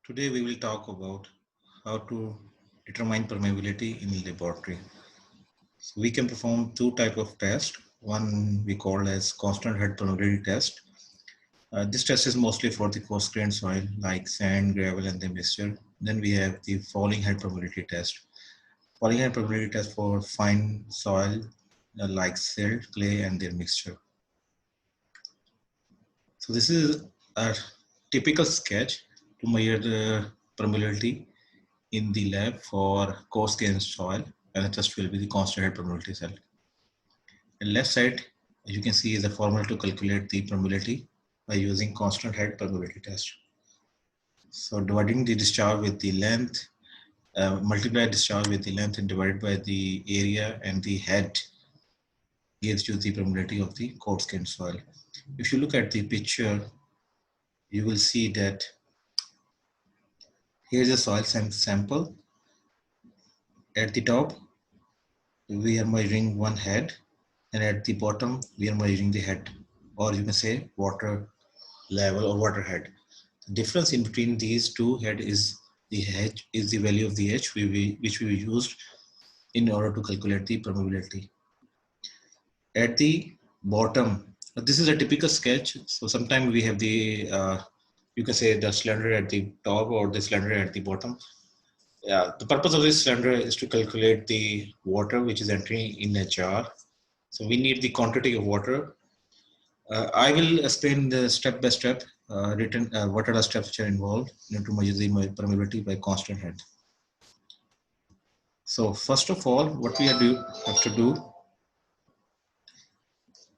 Today we will talk about how to determine permeability in laboratory. So we can perform two type of tests. One we call as constant head permeability test. This test is mostly for the coarse grained soil like sand, gravel, and the mixture. Then we have the falling head permeability test. Falling head permeability test for fine soil like silt, clay, and their mixture. So this is a typical sketch to measure the permeability in the lab for coarse grained soil, and the test will be the constant head permeability cell. And left side, as you can see, is a formula to calculate the permeability by using constant head permeability test. So dividing the discharge with the length, multiply discharge with the length and divided by the area and the head gives you the permeability of the coarse grained soil. If you look at the picture, you will see that here's a soil sample. At the top, we are measuring one head, and at the bottom, we are measuring the head, or you can say water level or water head. The difference in between these two head is the H is the value of the H which we used in order to calculate the permeability. At the bottom, this is a typical sketch. So sometimes we have the you can say the cylinder at the top or the cylinder at the bottom. Yeah, the purpose of this cylinder is to calculate the water which is entering in a jar. So we need the quantity of water. I will explain the step by step written what are the steps which are involved to measure the permeability by constant head. So first of all, what we have to do.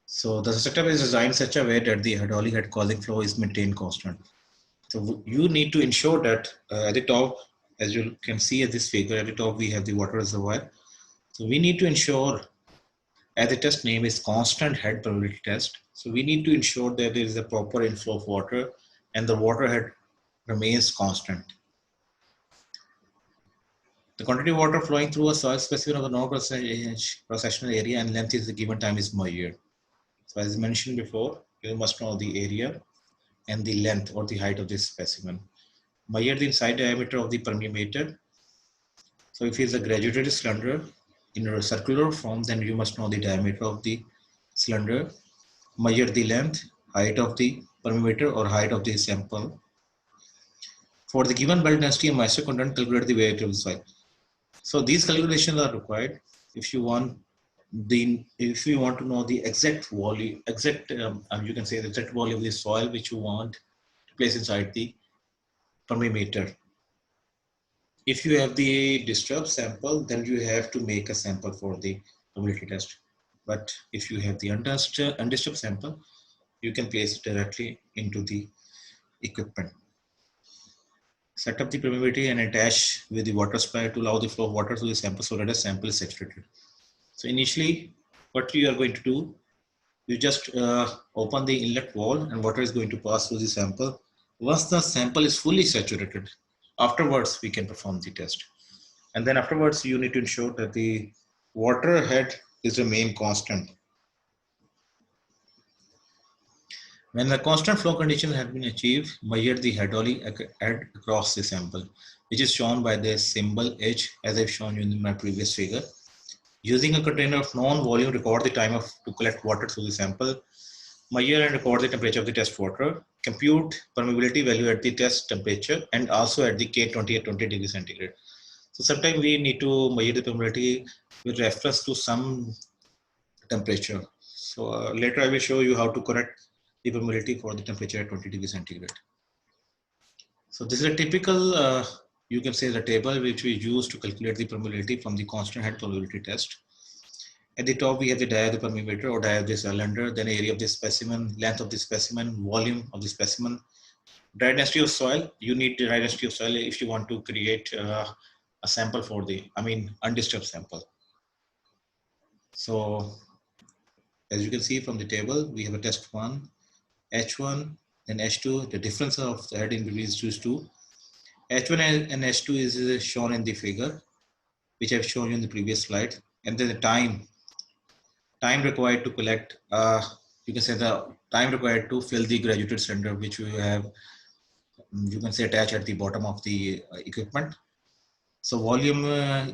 So the setup is designed such a way that the hydraulic head causing flow is maintained constant. So you need to ensure that at the top, as you can see at this figure, at the top we have the water reservoir. So we need to ensure, as the test name is constant head permeability test. So we need to ensure that there is a proper inflow of water and the water head remains constant. The quantity of water flowing through a soil specimen of a normal cross-sectional area and length is the given time is measured. So as mentioned before, you must know the area and the length or the height of this specimen. Measure the inside diameter of the permeameter. So if it is a graduated cylinder in a circular form, then you must know the diameter of the cylinder. Measure the length, height of the permeameter or height of the sample. For the given bulk density and moisture content, calculate the variety of the soil. So these calculations are required if you want to know the exact volume, you can say the exact volume of the soil which you want to place inside the permeameter. If you have the disturbed sample, then you have to make a sample for the permeability test. But if you have the undisturbed sample, you can place it directly into the equipment. Set up the permeability and attach with the water supply to allow the flow of water through the sample so that the sample is saturated. So initially, what you are going to do, you just open the inlet wall and water is going to pass through the sample. Once the sample is fully saturated, afterwards we can perform the test. And then afterwards, you need to ensure that the water head is the main constant. When the constant flow condition has been achieved, measure the hydraulic head across the sample, which is shown by the symbol H as I've shown you in my previous figure. Using a container of known volume, record the time to collect water through the sample, measure and record the temperature of the test water, compute permeability value at the test temperature and also at the K20 at 20 degrees centigrade. So sometimes we need to measure the permeability with reference to some temperature. So later I will show you how to correct the permeability for the temperature at 20 degrees centigrade. So this is a typical, you can say the table which we use to calculate the permeability from the constant head permeability test. At the top, we have the dia of the permeameter or dia of the cylinder, then area of the specimen, length of the specimen, volume of the specimen, dry density of soil. You need the dry density of soil if you want to create a sample for the, undisturbed sample. So as you can see from the table, we have a test 1, H1, then H2. The difference of the head in between these two. H1 and H2 is shown in the figure, which I've shown you in the previous slide. And then the time required to collect, you can say the time required to fill the graduated cylinder, which we have you can say attach at the bottom of the equipment. So volume,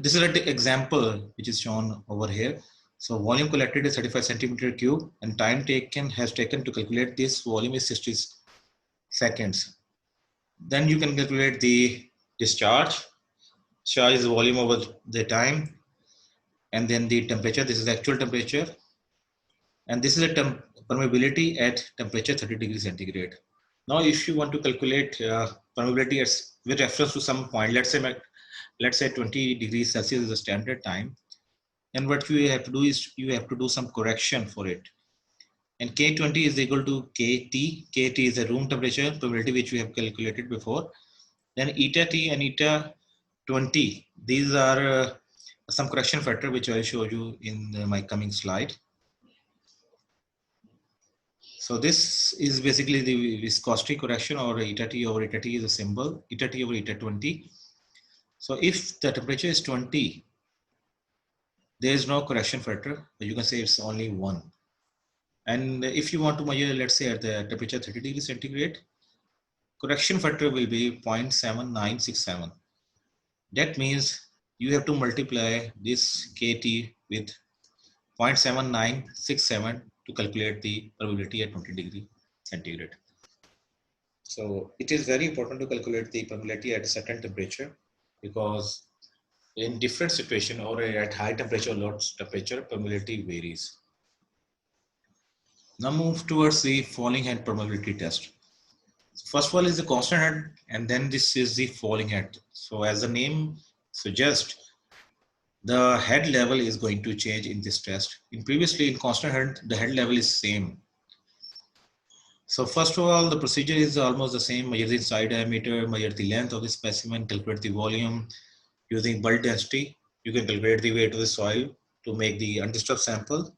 this is an example which is shown over here. So volume collected is 35 centimeter cube, and time taken has taken to calculate this volume is 60 seconds. Then you can calculate the discharge. Discharge is the volume over the time, and then the temperature. This is the actual temperature, and this is a permeability at temperature 30 degrees centigrade. Now, if you want to calculate permeability with reference to some point, let's say 20 degrees Celsius is the standard time. And what you have to do is you have to do some correction for it. And K20 is equal to KT. KT is the room temperature permeability which we have calculated before. Then eta T and eta 20. These are some correction factor which I will show you in my coming slide. So this is basically the viscosity correction, or eta T over eta T is a symbol, eta T over eta 20. So if the temperature is 20, there is no correction factor. You can say it's only 1. And if you want to measure, let's say at the temperature 30 degrees centigrade, correction factor will be 0.7967. That means you have to multiply this KT with 0.7967 to calculate the permeability at 20 degree centigrade. So it is very important to calculate the permeability at a certain temperature, because in different situation or at high temperature or low temperature, permeability varies. Now move towards the falling head permeability test. So first of all is the constant head, and then this is the falling head. So as the name suggests, the head level is going to change in this test. Previously in constant head, the head level is same. So first of all, the procedure is almost the same. Measure the inside diameter, measure the length of the specimen, calculate the volume. Using bulk density, you can calculate the weight of the soil to make the undisturbed sample.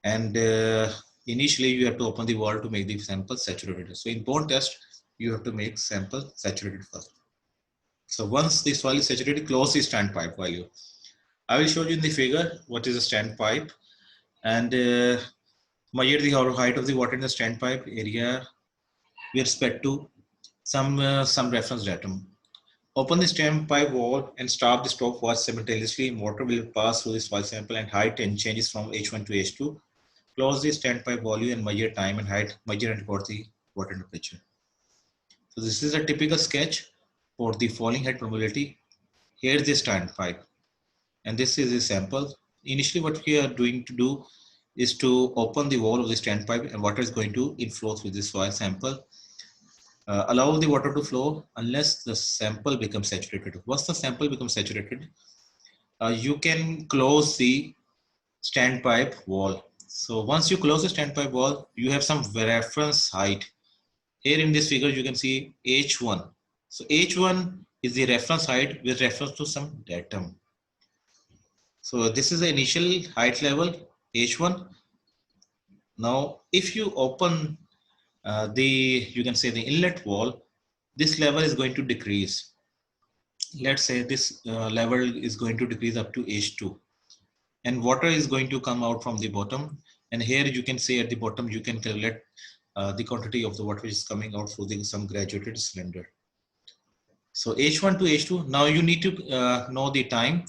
And initially you have to open the valve to make the sample saturated. So in bone test, you have to make sample saturated first. So once the soil is saturated, close the standpipe value. I will show you in the figure what is a standpipe, and measure the height of the water in the standpipe area with respect to some reference datum. Open the standpipe valve and stop the stopwatch simultaneously. Water will pass through the soil sample and height and changes from H1 to H2. Close the standpipe volume and measure time and height, measure and record the water temperature. So this is a typical sketch for the falling head permeability. Here is the standpipe, and this is the sample. Initially what we are doing to do is to open the wall of the standpipe, and water is going to inflow through the soil sample. Allow the water to flow unless the sample becomes saturated. Once the sample becomes saturated, you can close the standpipe wall. So once you close the standpipe wall, you have some reference height. Here in this figure, you can see H1. So H1 is the reference height with reference to some datum. So this is the initial height level, H1. Now, if you open you can say the inlet wall, this level is going to decrease. Let's say this level is going to decrease up to H2, and water is going to come out from the bottom. And here you can say at the bottom, you can calculate the quantity of the water which is coming out through some graduated cylinder. So H1 to H2, now you need to know the time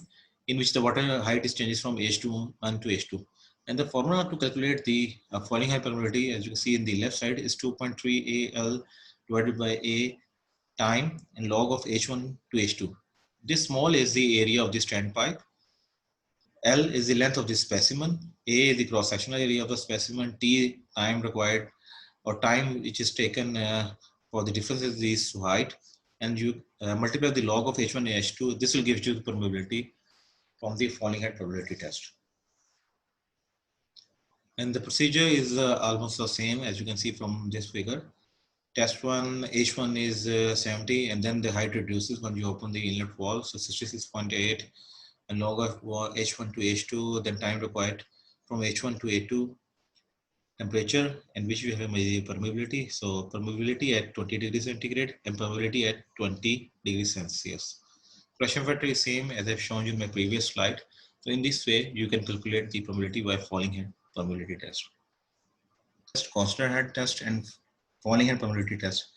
in which the water height is changes from H1 to H2. And the formula to calculate the falling height permeability, as you can see in the left side, is 2.3 AL divided by A time and log of H1 to H2. This small is the area of the standpipe. L is the length of the specimen. A is the cross-sectional area of the specimen. T, time required, or time which is taken for the differences in these height. And you multiply the log of H1 and H2. This will give you the permeability from the falling head permeability test. And the procedure is almost the same as you can see from this figure. Test one, H1 is 70, and then the height reduces when you open the inlet wall. So 66.8, and log of H1 to H2, then time required from H1 to A2, temperature, and which we have a permeability. So permeability at 20 degrees centigrade and permeability at 20 degrees Celsius. Pressure factor is same as I've shown you in my previous slide. So in this way, you can calculate the permeability by falling head permeability test. Constant head test and falling head permeability test.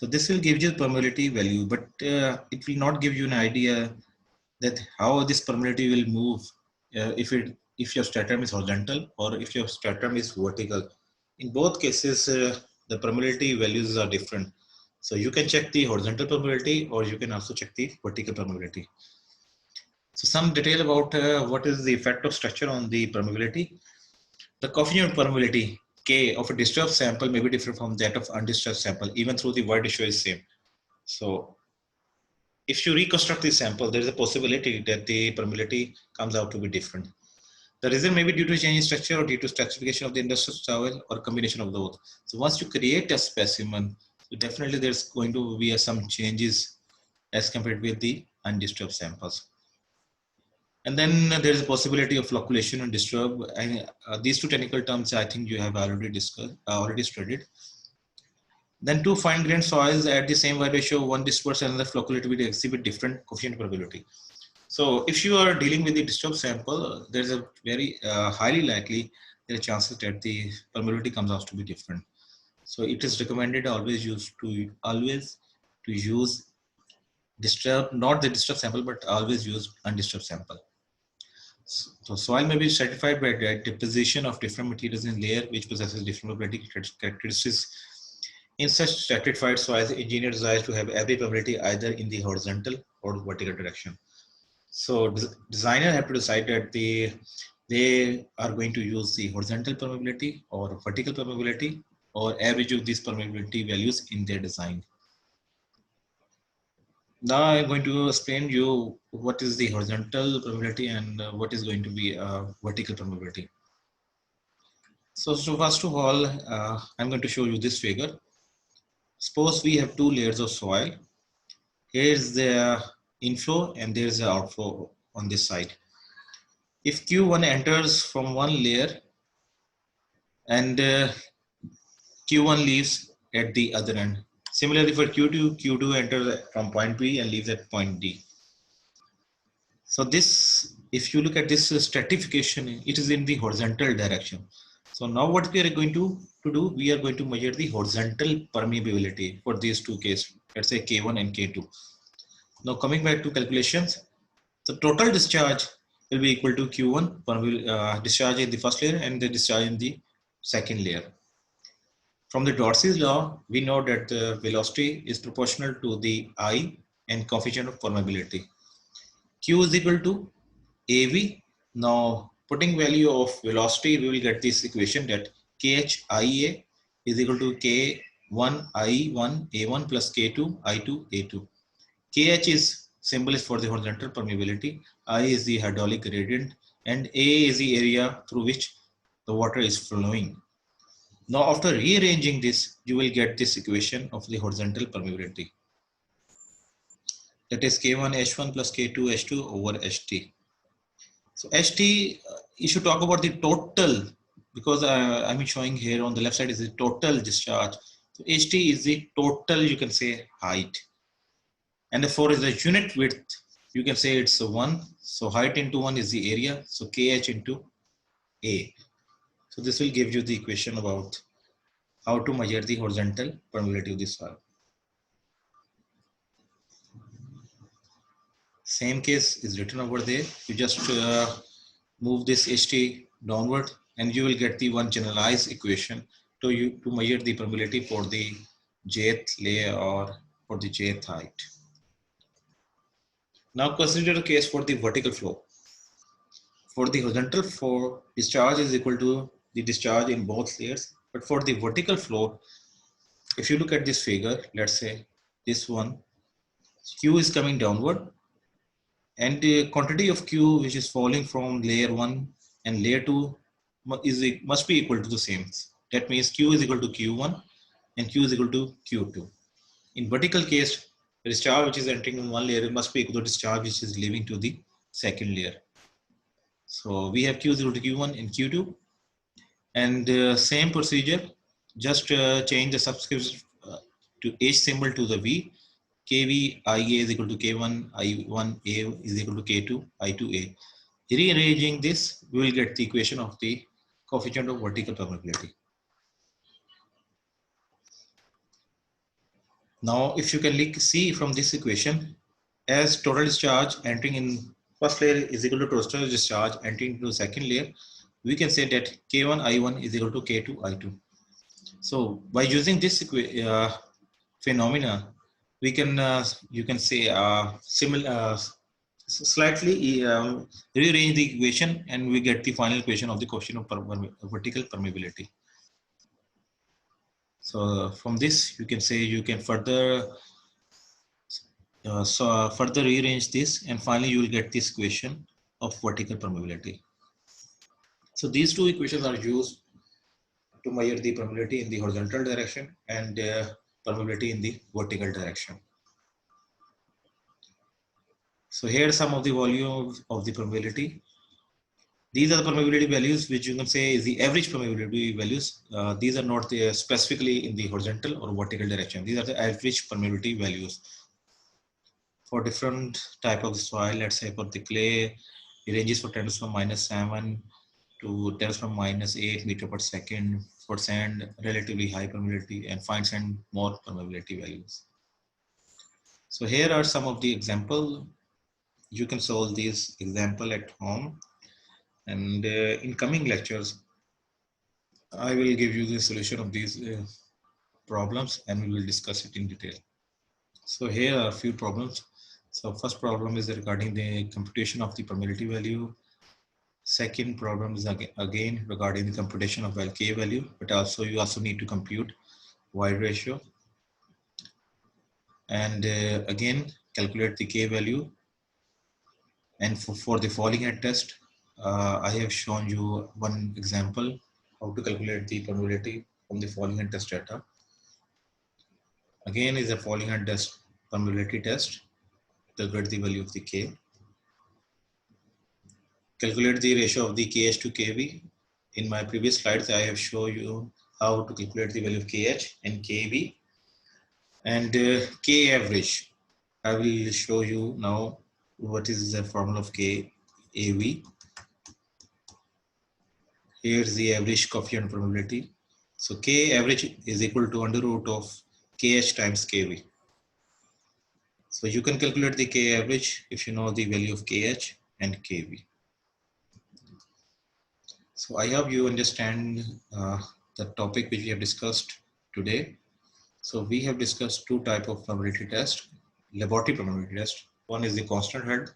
So this will give you permeability value, but it will not give you an idea that how this permeability will move if your stratum is horizontal or if your stratum is vertical. In both cases, the permeability values are different. So you can check the horizontal permeability or you can also check the vertical permeability. So some detail about what is the effect of structure on the permeability. The coefficient of permeability K of a disturbed sample may be different from that of undisturbed sample, even though the void ratio is same. So if you reconstruct the sample, there is a possibility that the permeability comes out to be different. The reason may be due to change in structure or due to stratification of the industrial soil or combination of both. So once you create a specimen, so definitely there's going to be some changes as compared with the undisturbed samples. And then there is a possibility of flocculation and disturb. And these two technical terms, I think you have already discussed, already studied. Then two fine-grained soils at the same void ratio, one dispersed and another flocculate will exhibit different coefficient probability. So if you are dealing with the disturbed sample, there's a very highly likely there are chances that the permeability comes out to be different. So it is recommended always to use disturbed, not the disturbed sample, but always use undisturbed sample. So soil may be stratified by the deposition of different materials in layer which possesses different probability characteristics. In such stratified soils, engineer desires to have every probability either in the horizontal or vertical direction. So designer have to decide that they are going to use the horizontal permeability or vertical permeability or average of these permeability values in their design. Now I'm going to explain you what is the horizontal permeability and what is going to be vertical permeability. So first of all, I'm going to show you this figure. Suppose we have two layers of soil. Here's the inflow and there's the outflow on this side. If Q1 enters from one layer and Q1 leaves at the other end. Similarly for Q2 enters from point B and leaves at point D. So this, if you look at this stratification, it is in the horizontal direction. So now what we are going to do, we are going to measure the horizontal permeability for these two cases, let's say K1 and K2. Now coming back to calculations, the total discharge will be equal to Q1 discharge in the first layer and the discharge in the second layer. From the Dorsey's law, we know that the velocity is proportional to the I and coefficient of permeability. Q is equal to AV. Now, putting value of velocity, we will get this equation that KHIA is equal to K1I1A1 plus K2I2A2. KH is symbol is for the horizontal permeability, I is the hydraulic gradient, and A is the area through which the water is flowing. Now, after rearranging this, you will get this equation of the horizontal permeability. That is K1 H1 plus K2 H2 over HT. So HT, you should talk about the total because I'm showing here on the left side is the total discharge. So HT is the total, you can say, height. And the 4 is the unit width. You can say it's 1. So height into 1 is the area. So KH into A. So this will give you the equation about how to measure the horizontal permeability of the soil. Same case is written over there. You just move this HT downward and you will get the one generalized equation to measure the permeability for the jth layer or for the jth height. Now consider the case for the vertical flow. For the horizontal flow, discharge is equal to the discharge in both layers. But for the vertical flow, if you look at this figure, let's say this one, Q is coming downward and the quantity of Q which is falling from layer 1 and layer 2 must be equal to the same. That means Q is equal to Q1 and Q is equal to Q2. In vertical case, the discharge which is entering in one layer must be equal to discharge which is leaving to the second layer. So we have Q is equal to Q1 and Q2 and same procedure, just change the subscript to H symbol to the V. KV IA is equal to K1 I1A is equal to K2 I2A. Rearranging this, we will get the equation of the coefficient of vertical permeability. Now, if you can see from this equation, as total discharge entering in first layer is equal to total discharge entering into the second layer, we can say that K1 I1 is equal to K2 I2. So by using this phenomena, we can you can say similar slightly rearrange the equation, and we get the final equation of the question of vertical permeability. So from this, you can say you can further further rearrange this, and finally you will get this equation of vertical permeability. So these two equations are used to measure the permeability in the horizontal direction and permeability in the vertical direction. So here are some of the volumes of the permeability. These are the permeability values which you can say is the average permeability values. These are not specifically in the horizontal or vertical direction. These are the average permeability values for different type of soil. Let's say for the clay, it ranges from 10 to the -7 to 10 to the -8 meter per second. For sand, relatively high permeability, and fine sand, more permeability values. So here are some of the example. You can solve these example at home, and in coming lectures, I will give you the solution of these problems, and we will discuss it in detail. So here are a few problems. So first problem is regarding the computation of the permeability value. Second problem is again regarding the computation of K value, but also you also need to compute void ratio. And again, calculate the K value. And for the falling head test, I have shown you one example how to calculate the permeability from the falling head test data. Again is a falling head test permeability test. Calculate the value of the K. Calculate the ratio of the KH to KV. In my previous slides, I have shown you how to calculate the value of KH and KV. And K average, I will show you now what is the formula of KAV. Here's the average coefficient probability. So K average is equal to under root of KH times KV. So you can calculate the K average if you know the value of KH and KV. So I hope you understand the topic which we have discussed today. So we have discussed two types of permeability test, laboratory permeability test. One is the constant head,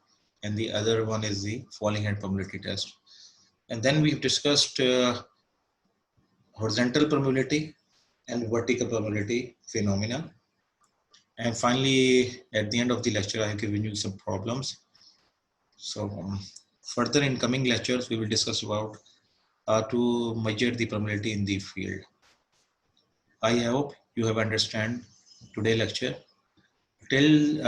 and the other one is the falling head permeability test. And then we've discussed horizontal permeability and vertical permeability phenomena. And finally, at the end of the lecture, I have given you some problems. So further in coming lectures, we will discuss about to measure the permeability in the field. I hope you have understand today's lecture. Till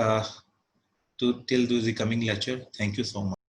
the coming lecture, thank you so much.